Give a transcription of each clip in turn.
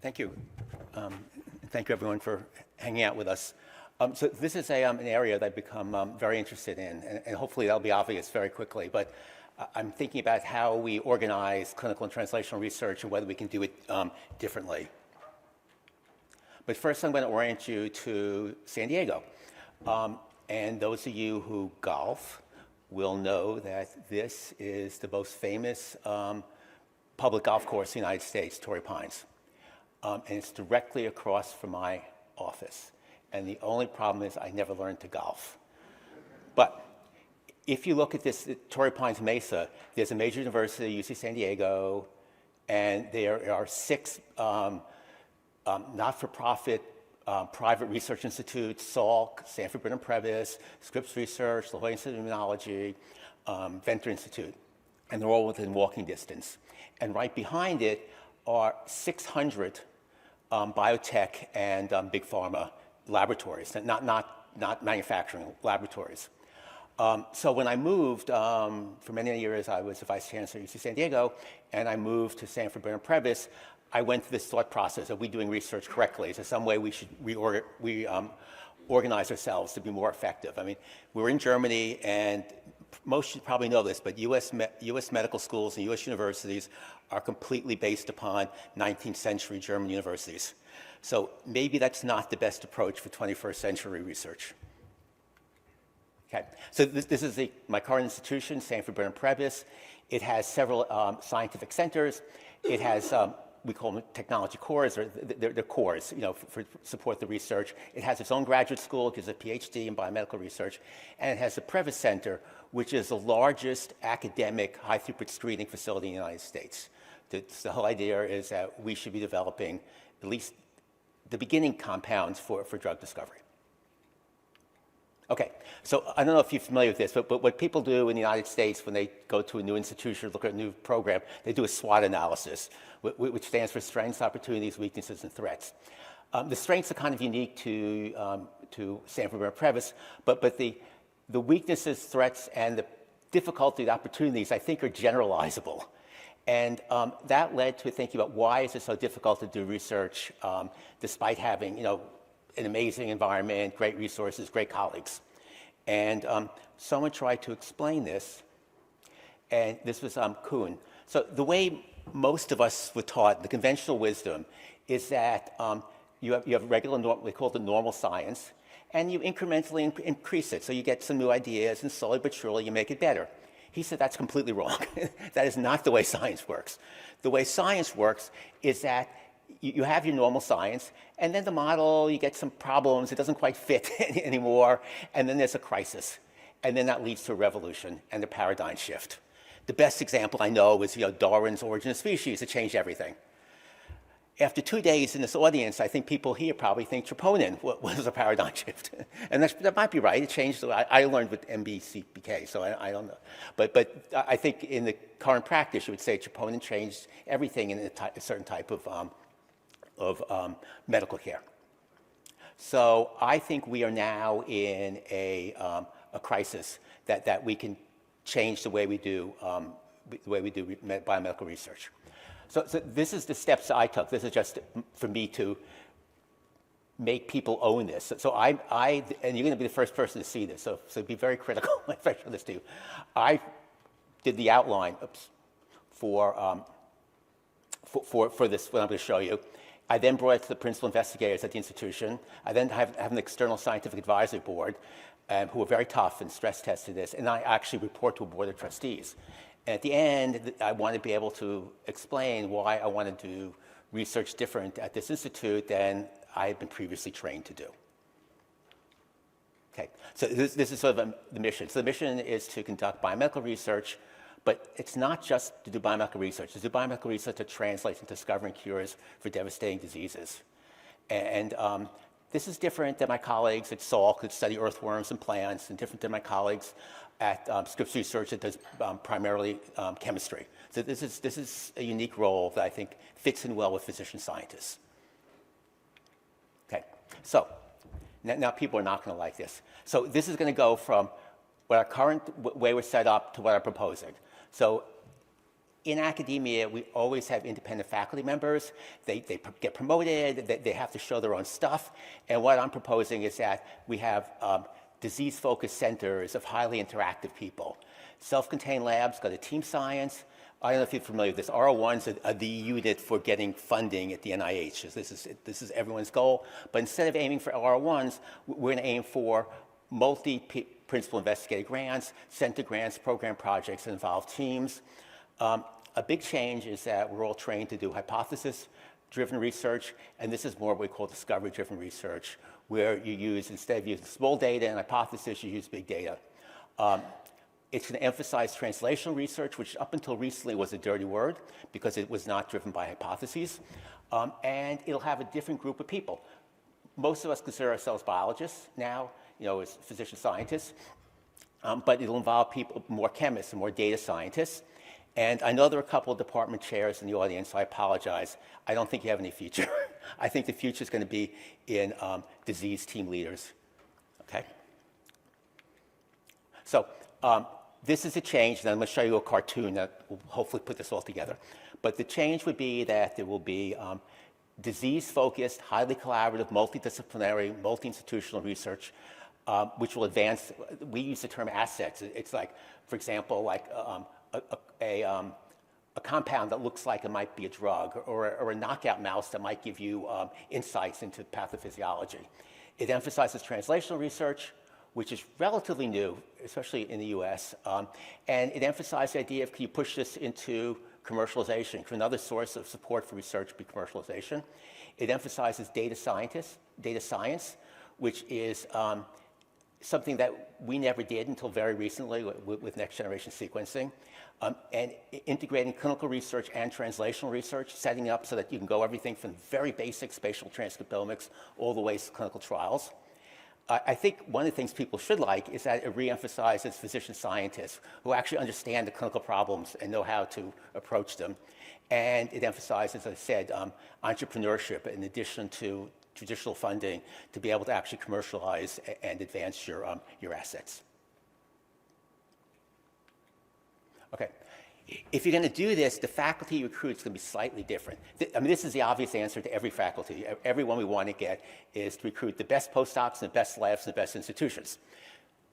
Thank you. Thank you, everyone, for hanging out with us. So this is an area that I've become very interested in, and hopefully that'll be obvious very quickly. But I'm thinking about how we organize clinical and translational research and whether we can do it differently. But first, I'm going to orient you to San Diego. And those of you who golf will know that this is the most famous public golf course in the United States, Torrey Pines. And it's directly across from my office. And the only problem is I never learned to golf. But if you look at this, Torrey Pines Mesa, there's a major university, UC San Diego, and there are 6 not-for-profit private research institutes: Salk, Stanford Brenner US, Scripps Research, La Jolla Institute of Immunology, Venter Institute, and they're all within walking distance. And right behind it are 600 biotech and big pharma laboratories, not manufacturing laboratories. So when I moved, for many years I was the vice chancellor at UC San Diego, and I moved to Stanford Brenner Previs. I went through this thought process of we doing research correctly. Is there some way we should organize ourselves to be more effective? I mean, we're in Germany, and most should probably know this, but US medical schools and US universities are completely based upon 19th century German universities. So maybe that's not the best approach for 21st century research. Okay, so this is my current institution, Stanford Brenner Previs. It has several scientific centers. It has we call them technology cores, or they're cores, for support the research. It has its own graduate school, it gives a PhD in biomedical research, and it has the Previs Center, which is the largest academic high-throughput screening facility in the United States. The whole idea is that we should be developing at least the beginning compounds for drug discovery. Okay, so I don't know if you're familiar with this, but what people do in the United States when they go to a new institution or look at a new program, they do a SWOT analysis, which stands for strengths, opportunities, weaknesses, and threats. The strengths are kind of unique to Stanford Brenner Previs, but the weaknesses, threats, and the difficulty, the opportunities, I think, are generalizable. And that led to thinking about why is it so difficult to do research despite having, an amazing environment, great resources, great colleagues. And someone tried to explain this, and this was Kuhn. So the way most of us were taught, the conventional wisdom, is that you have regular, we call it the normal science, and you incrementally increase it. So you get some new ideas, and slowly but surely you make it better. He said that's completely wrong. That is not the way science works. The way science works is that you have your normal science, and then the model, you get some problems, it doesn't quite fit anymore, and then there's a crisis. And then that leads to a revolution and a paradigm shift. The best example I know is Darwin's Origin of Species. It changed everything. After 2 days in this audience, I think people here probably think troponin was a paradigm shift. And that might be right. It changed. I learned with MBCPK, so I don't know. But I think in the current practice, you would say troponin changed everything in a certain type of medical care. So I think we are now in a crisis that we can change the way we do biomedical research. So this is the steps I took. This is just for me to make people own this. So and you're going to be the first person to see this, so be very critical when I show this to you. I did the outline for this, what I'm going to show you. I then brought it to the principal investigators at the institution. I then have an external scientific advisory board who are very tough and stress tested this, and I actually report to a board of trustees. And at the end, I want to be able to explain why I want to do research different at this institute than I had been previously trained to do. Okay, so this is sort of the mission. So the mission is to conduct biomedical research, but it's not just to do biomedical research. It's to do biomedical research that translates into discovering cures for devastating diseases. And this is different than my colleagues at Salk that study earthworms and plants, and different than my colleagues at Scripps Research that does primarily chemistry. So this is a unique role that I think fits in well with physician scientists. Okay, so now people are not going to like this. So this is going to go from what our current way we're set up to what I'm proposing. So in academia, we always have independent faculty members. They get promoted, they have to show their own stuff. And what I'm proposing is that we have disease-focused centers of highly interactive people. Self-contained labs go to team science. I don't know if you're familiar with this. R01s are the unit for getting funding at the NIH. This is everyone's goal. But instead of aiming for R01s, we're going to aim for multi-principal investigator grants, center grants, program projects that involve teams. A big change is that we're all trained to do hypothesis-driven research, and this is more what we call discovery-driven research, where you use, instead of using small data and hypothesis, you use big data. It's going to emphasize translational research, which up until recently was a dirty word because it was not driven by hypotheses. And it'll have a different group of people. Most of us consider ourselves biologists now, as physician scientists, but it'll involve people, more chemists and more data scientists. And I know there are a couple of department chairs in the audience, so I apologize. I don't think you have any future. I think the future is going to be in disease team leaders. Okay? So this is a change, and I'm going to show you a cartoon that will hopefully put this all together. But the change would be that there will be disease-focused, highly collaborative, multidisciplinary, multi-institutional research, which will advance. We use the term assets. It's like, for example, like a compound that looks like it might be a drug, or a knockout mouse that might give you insights into pathophysiology. It emphasizes translational research, which is relatively new, especially in the US, and it emphasized the idea of, can you push this into commercialization? Can another source of support for research be commercialization? It emphasizes data science, which is something that we never did until very recently with next-generation sequencing, and integrating clinical research and translational research, setting up so that you can go everything from very basic spatial transcriptomics all the way to clinical trials. I think one of the things people should like is that it reemphasizes physician scientists who actually understand the clinical problems and know how to approach them. And it emphasizes, as I said, entrepreneurship in addition to traditional funding to be able to actually commercialize and advance your assets. Okay. If you're going to do this, the faculty you recruit is going to be slightly different. I mean, this is the obvious answer to every faculty. Everyone we want to get is to recruit the best postdocs and the best labs and the best institutions.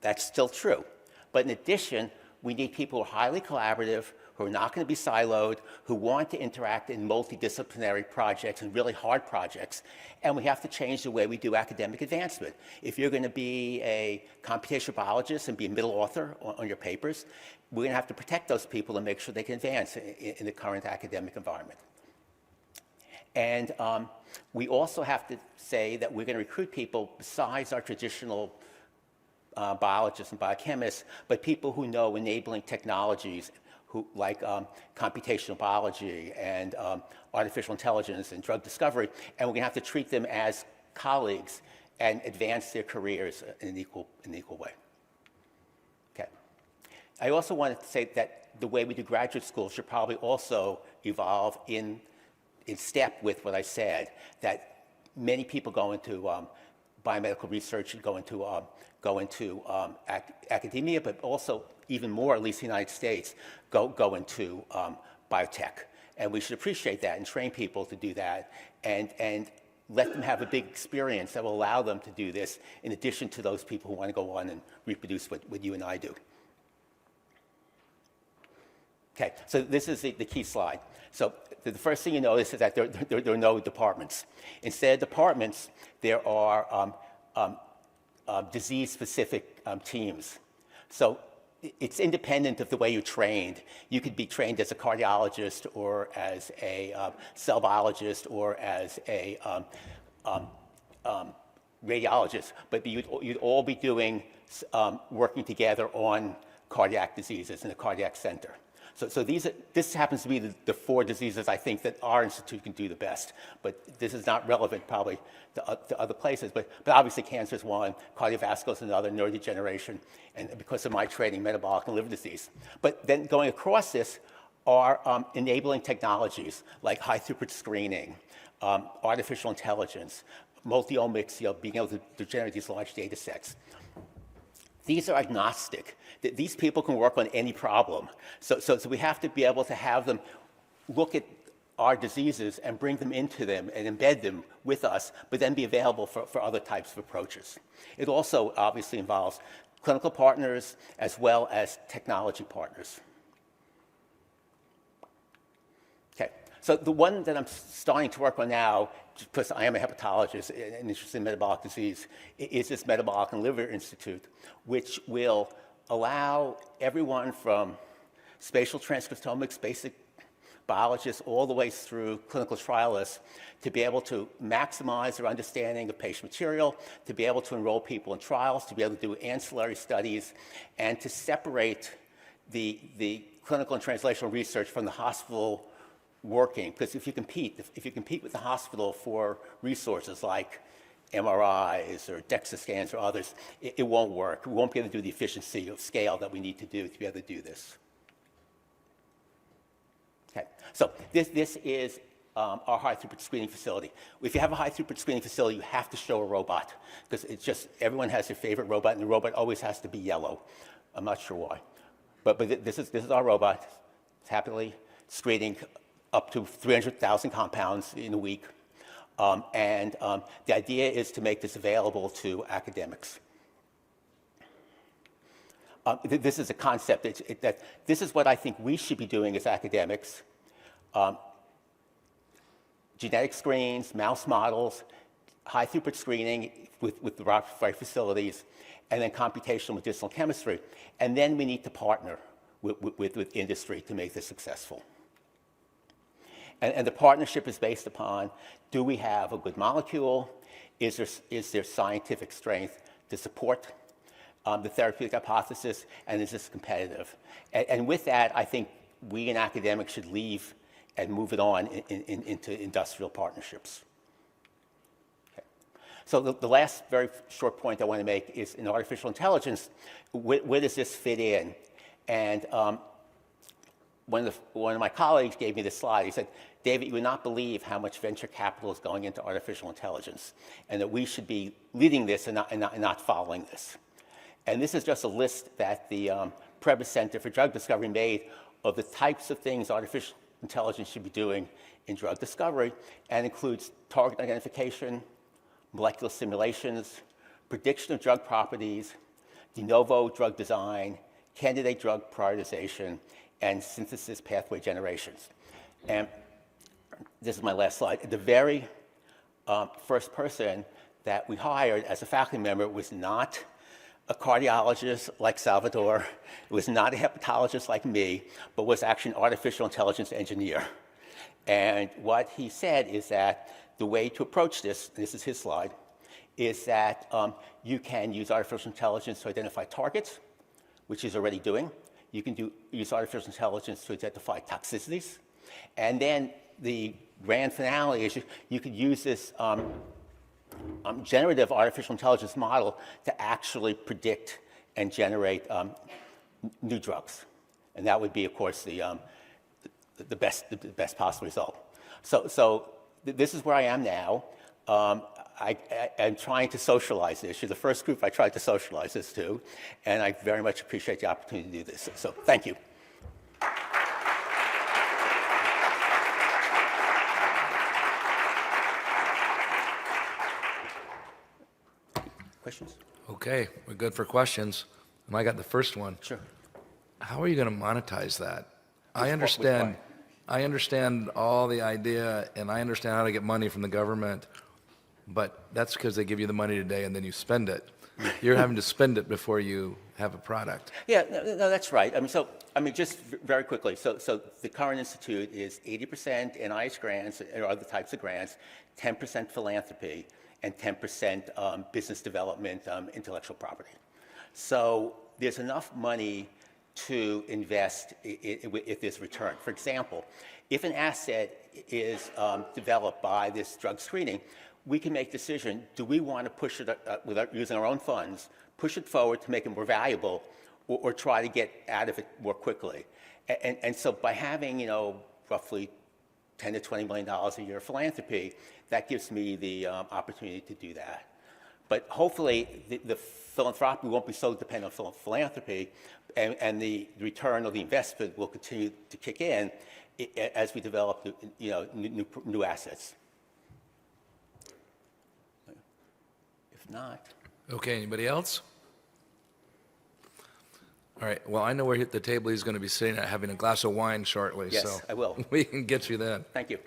That's still true. But in addition, we need people who are highly collaborative, who are not going to be siloed, who want to interact in multidisciplinary projects and really hard projects. And we have to change the way we do academic advancement. If you're going to be a computational biologist and be a middle author on your papers, we're going to have to protect those people and make sure they can advance in the current academic environment. And we also have to say that we're going to recruit people besides our traditional biologists and biochemists, but people who know enabling technologies, like computational biology and artificial intelligence and drug discovery, and we're going to have to treat them as colleagues and advance their careers in an equal way. Okay. I also wanted to say that the way we do graduate school should probably also evolve in step with what I said, that many people go into biomedical research and go into academia, but also even more, at least in the United States, go into biotech. And we should appreciate that and train people to do that and let them have a big experience that will allow them to do this in addition to those people who want to go on and reproduce what you and I do. Okay, so this is the key slide. So the first thing you notice is that there are no departments. Instead of departments, there are disease-specific teams. So it's independent of the way you're trained. You could be trained as a cardiologist or as a cell biologist or as a radiologist, but you'd all be doing working together on cardiac diseases in the cardiac center. So this happens to be the four diseases I think that our institute can do the best. But this is not relevant probably to other places. But obviously cancer is one, cardiovascular is another, neurodegeneration, and because of my training, metabolic and liver disease. But then going across this are enabling technologies like high-throughput screening, artificial intelligence, multi-omics, being able to generate these large data sets. these are agnostic. These people can work on any problem. So we have to be able to have them look at our diseases and bring them into them and embed them with us, but then be available for other types of approaches. It also obviously involves clinical partners as well as technology partners. Okay, so the one that I'm starting to work on now, because I am a hepatologist and interested in metabolic disease, is this Metabolic and Liver Institute, which will allow everyone from spatial transcriptomics, basic biologists, all the way through clinical trialists to be able to maximize their understanding of patient material, to be able to enroll people in trials, to be able to do ancillary studies, and to separate the clinical and translational research from the hospital working. Because if you compete with the hospital for resources like MRIs or DEXA scans or others, it won't work. We won't be able to do the efficiency of scale that we need to do to be able to do this. Okay, so this is our high-throughput screening facility. If you have a high-throughput screening facility, you have to show a robot, because it's just, everyone has their favorite robot, and the robot always has to be yellow. I'm not sure why. But this is our robot. It's happily screening up to 300,000 compounds in a week. The idea is to make this available to academics. This is a concept that this is what I think we should be doing as academics. Genetic screens, mouse models, high throughput screening with the right facilities, and then computational medicinal chemistry. And then we need to partner with industry to make this successful. And the partnership is based upon, do we have a good molecule? Is there scientific strength to support the therapeutic hypothesis, and is this competitive? And with that, I think we in academics should leave and move it on into industrial partnerships. Okay. So the last very short point I want to make is in artificial intelligence, where does this fit in? And one of my colleagues gave me this slide. He said, David, you would not believe how much venture capital is going into artificial intelligence, and that we should be leading this and not following this. And this is just a list that the Prebys Center for Drug Discovery made of the types of things artificial intelligence should be doing in drug discovery, and includes target identification, molecular simulations, prediction of drug properties, de novo drug design, candidate drug prioritization, and synthesis pathway generations. And this is my last slide. The very first person that we hired as a faculty member was not a cardiologist like Salvador, was not a hepatologist like me, but was actually an artificial intelligence engineer. And what he said is that the way to approach this is his slide, is that you can use artificial intelligence to identify targets, which he's already doing. You can use artificial intelligence to identify toxicities. And then the grand finale is you could use this generative artificial intelligence model to actually predict and generate new drugs. And that would be, of course, the best possible result. So this is where I am now. I'm trying to socialize this. You're the first group I tried to socialize this to, and I very much appreciate the opportunity to do this. So thank you. Questions? Okay, we're good for questions. And I got the first one. Sure. How are you going to monetize that? I understand all the idea, and I understand how to get money from the government, but that's because they give you the money today and then you spend it. You're having to spend it before you have a product. Yeah, no, that's right. Just very quickly. So the current institute is 80% NIH grants or other types of grants, 10% philanthropy, and 10% business development, intellectual property. So there's enough money to invest if there's return. For example, if an asset is developed by this drug screening, we can make decision, do we want to push it without using our own funds, push it forward to make it more valuable, or try to get out of it more quickly. And so by having, roughly $10 to $20 million a year philanthropy, that gives me the opportunity to do that. But hopefully, the philanthropy won't be so dependent on philanthropy, and the return of the investment will continue to kick in as we develop new assets. If not, Okay, anybody else? All right, well, I know where the table he's going to be sitting at, having a glass of wine shortly, yes, so I will. we can get you then. Thank you.